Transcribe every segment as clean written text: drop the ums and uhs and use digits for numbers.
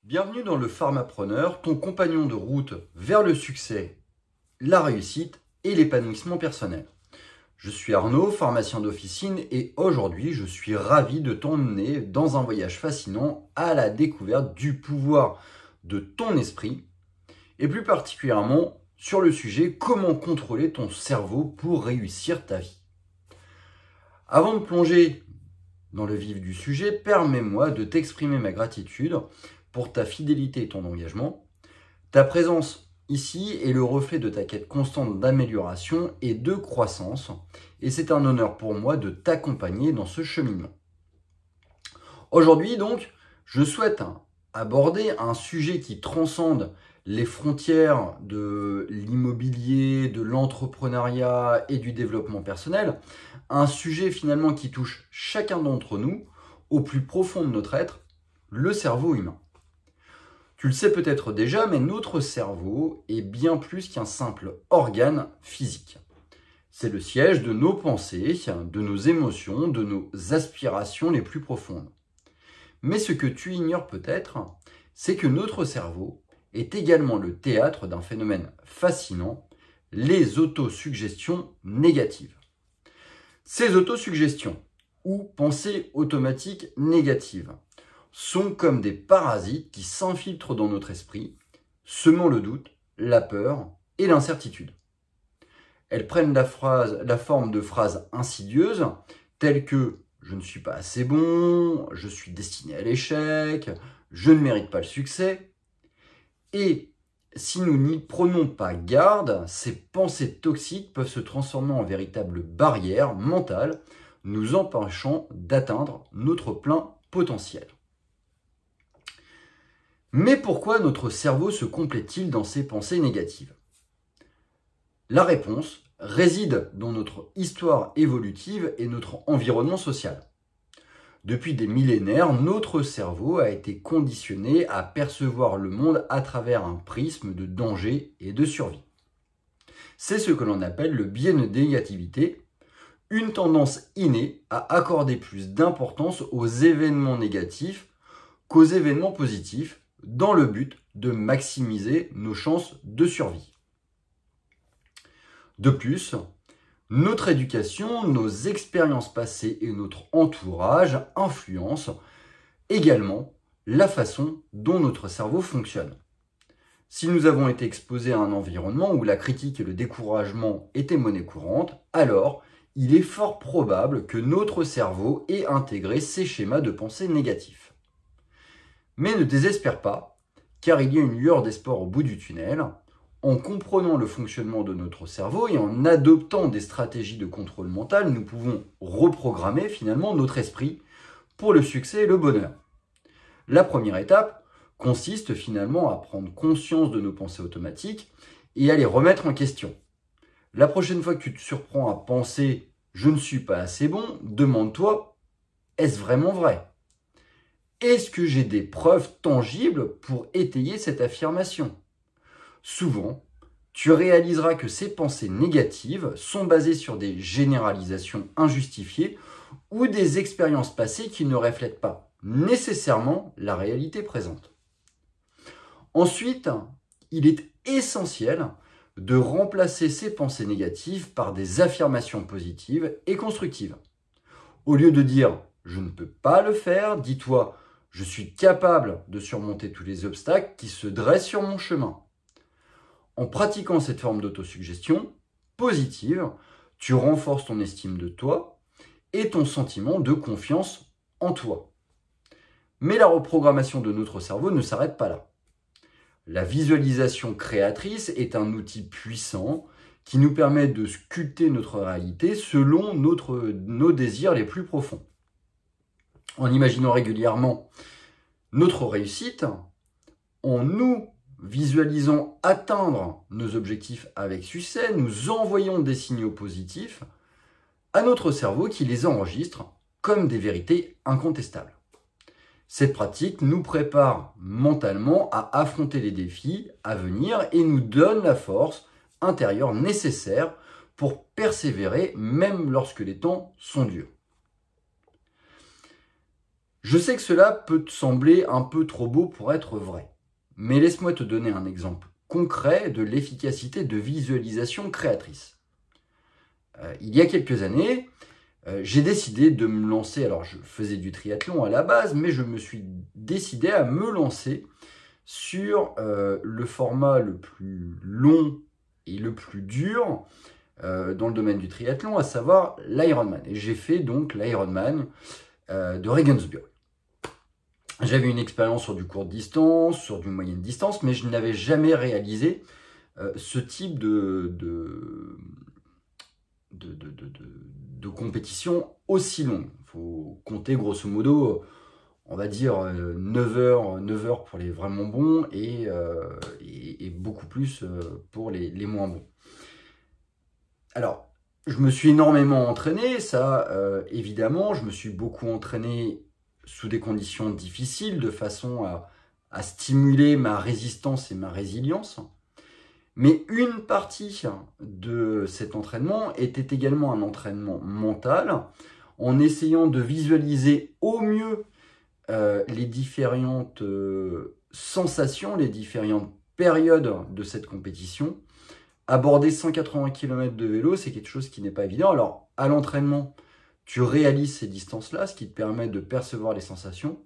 Bienvenue dans le Pharmapreneur, ton compagnon de route vers le succès, la réussite et l'épanouissement personnel. Je suis Arnaud, pharmacien d'officine, et aujourd'hui je suis ravi de t'emmener dans un voyage fascinant à la découverte du pouvoir de ton esprit et plus particulièrement sur le sujet comment contrôler ton cerveau pour réussir ta vie. Avant de plonger dans le vif du sujet, permets-moi de t'exprimer ma gratitude pour ta fidélité et ton engagement. Ta présence ici est le reflet de ta quête constante d'amélioration et de croissance, et c'est un honneur pour moi de t'accompagner dans ce cheminement. Aujourd'hui donc, je souhaite aborder un sujet qui transcende les frontières de l'immobilier, de l'entrepreneuriat et du développement personnel, un sujet finalement qui touche chacun d'entre nous au plus profond de notre être, le cerveau humain. Tu le sais peut-être déjà, mais notre cerveau est bien plus qu'un simple organe physique. C'est le siège de nos pensées, de nos émotions, de nos aspirations les plus profondes. Mais ce que tu ignores peut-être, c'est que notre cerveau est également le théâtre d'un phénomène fascinant, les autosuggestions négatives. Ces autosuggestions, ou pensées automatiques négatives, sont comme des parasites qui s'infiltrent dans notre esprit, semant le doute, la peur et l'incertitude. Elles prennent la forme de phrases insidieuses telles que « je ne suis pas assez bon »,« je suis destiné à l'échec »,« je ne mérite pas le succès ». Et si nous n'y prenons pas garde, ces pensées toxiques peuvent se transformer en véritables barrières mentales, nous empêchant d'atteindre notre plein potentiel. Mais pourquoi notre cerveau se complaît-il dans ces pensées négatives? La réponse réside dans notre histoire évolutive et notre environnement social. Depuis des millénaires, notre cerveau a été conditionné à percevoir le monde à travers un prisme de danger et de survie. C'est ce que l'on appelle le biais de négativité, une tendance innée à accorder plus d'importance aux événements négatifs qu'aux événements positifs, dans le but de maximiser nos chances de survie. De plus, notre éducation, nos expériences passées et notre entourage influencent également la façon dont notre cerveau fonctionne. Si nous avons été exposés à un environnement où la critique et le découragement étaient monnaie courante, alors il est fort probable que notre cerveau ait intégré ces schémas de pensée négatifs. Mais ne désespère pas, car il y a une lueur d'espoir au bout du tunnel. En comprenant le fonctionnement de notre cerveau et en adoptant des stratégies de contrôle mental, nous pouvons reprogrammer finalement notre esprit pour le succès et le bonheur. La première étape consiste finalement à prendre conscience de nos pensées automatiques et à les remettre en question. La prochaine fois que tu te surprends à penser « je ne suis pas assez bon », demande-toi « est-ce vraiment vrai ?» Est-ce que j'ai des preuves tangibles pour étayer cette affirmation? Souvent, tu réaliseras que ces pensées négatives sont basées sur des généralisations injustifiées ou des expériences passées qui ne reflètent pas nécessairement la réalité présente. Ensuite, il est essentiel de remplacer ces pensées négatives par des affirmations positives et constructives. Au lieu de dire « je ne peux pas le faire », dis-toi « je suis capable de surmonter tous les obstacles qui se dressent sur mon chemin ». En pratiquant cette forme d'autosuggestion positive, tu renforces ton estime de toi et ton sentiment de confiance en toi. Mais la reprogrammation de notre cerveau ne s'arrête pas là. La visualisation créatrice est un outil puissant qui nous permet de sculpter notre réalité selon nos désirs les plus profonds. En imaginant régulièrement notre réussite, en nous visualisant atteindre nos objectifs avec succès, nous envoyons des signaux positifs à notre cerveau qui les enregistre comme des vérités incontestables. Cette pratique nous prépare mentalement à affronter les défis à venir et nous donne la force intérieure nécessaire pour persévérer même lorsque les temps sont durs. Je sais que cela peut te sembler un peu trop beau pour être vrai, mais laisse-moi te donner un exemple concret de l'efficacité de visualisation créatrice. Il y a quelques années, j'ai décidé de me lancer, alors je faisais du triathlon à la base, mais je me suis décidé à me lancer sur le format le plus long et le plus dur dans le domaine du triathlon, à savoir l'Ironman. Et j'ai fait donc l'Ironman de Regensburg. J'avais une expérience sur du court distance, sur du moyenne distance, mais je n'avais jamais réalisé ce type de compétition aussi longue. Il faut compter grosso modo, on va dire 9 heures pour les vraiment bons et beaucoup plus pour les moins bons. Alors, je me suis énormément entraîné, ça évidemment, je me suis beaucoup entraîné sous des conditions difficiles, de façon à stimuler ma résistance et ma résilience. Mais une partie de cet entraînement était également un entraînement mental, en essayant de visualiser au mieux les différentes sensations, les différentes périodes de cette compétition. Aborder 180 km de vélo, c'est quelque chose qui n'est pas évident. Alors, à l'entraînement, tu réalises ces distances-là, ce qui te permet de percevoir les sensations.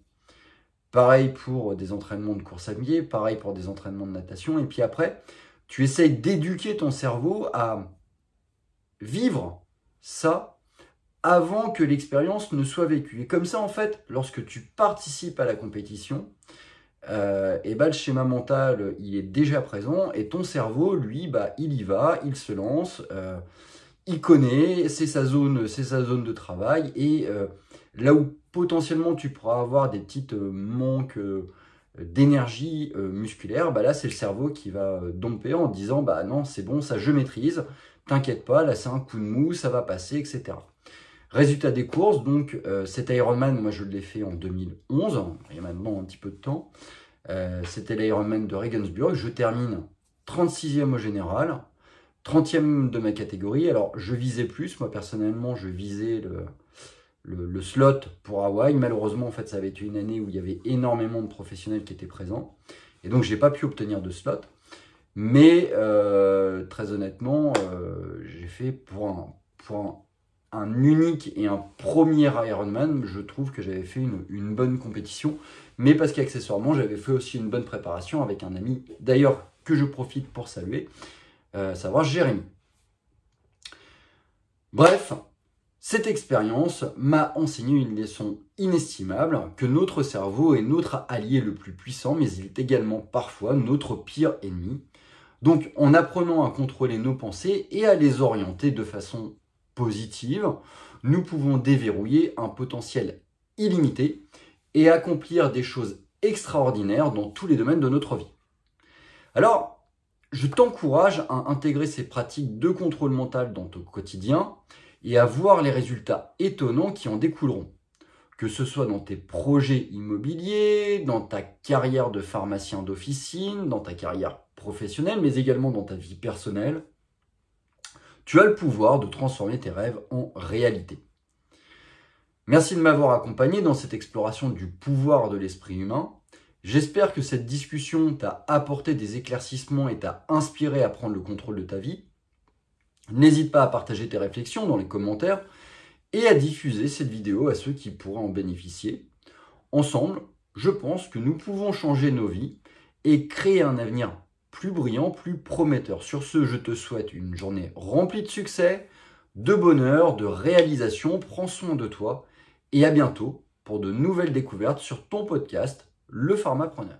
Pareil pour des entraînements de course à pied, pareil pour des entraînements de natation. Et puis après, tu essayes d'éduquer ton cerveau à vivre ça avant que l'expérience ne soit vécue. Et comme ça, en fait, lorsque tu participes à la compétition, le schéma mental, il est déjà présent et ton cerveau, lui, il y va, il se lance, il connaît, c'est sa zone de travail et là où potentiellement tu pourras avoir des petites manques d'énergie musculaire, là c'est le cerveau qui va domper en disant non c'est bon, ça je maîtrise, t'inquiète pas, là c'est un coup de mou, ça va passer, etc. Résultat des courses, donc cet Ironman, moi je l'ai fait en 2011, il y a maintenant un petit peu de temps, c'était l'Ironman de Regensburg, je termine 36e au général, 30e de ma catégorie. Alors je visais plus, moi personnellement je visais le slot pour Hawaï. Malheureusement en fait ça avait été une année où il y avait énormément de professionnels qui étaient présents et donc j'ai pas pu obtenir de slot, mais très honnêtement j'ai fait pour un unique et un premier Ironman, je trouve que j'avais fait une bonne compétition, mais parce qu'accessoirement j'avais fait aussi une bonne préparation avec un ami d'ailleurs que je profite pour saluer, savoir Jérémy. Bref, cette expérience m'a enseigné une leçon inestimable, que notre cerveau est notre allié le plus puissant, mais il est également parfois notre pire ennemi. Donc en apprenant à contrôler nos pensées et à les orienter de façon positive, nous pouvons déverrouiller un potentiel illimité et accomplir des choses extraordinaires dans tous les domaines de notre vie. Alors, je t'encourage à intégrer ces pratiques de contrôle mental dans ton quotidien et à voir les résultats étonnants qui en découleront. Que ce soit dans tes projets immobiliers, dans ta carrière de pharmacien d'officine, dans ta carrière professionnelle, mais également dans ta vie personnelle, tu as le pouvoir de transformer tes rêves en réalité. Merci de m'avoir accompagné dans cette exploration du pouvoir de l'esprit humain. J'espère que cette discussion t'a apporté des éclaircissements et t'a inspiré à prendre le contrôle de ta vie. N'hésite pas à partager tes réflexions dans les commentaires et à diffuser cette vidéo à ceux qui pourraient en bénéficier. Ensemble, je pense que nous pouvons changer nos vies et créer un avenir plus brillant, plus prometteur. Sur ce, je te souhaite une journée remplie de succès, de bonheur, de réalisation. Prends soin de toi et à bientôt pour de nouvelles découvertes sur ton podcast, Le Pharmapreneur.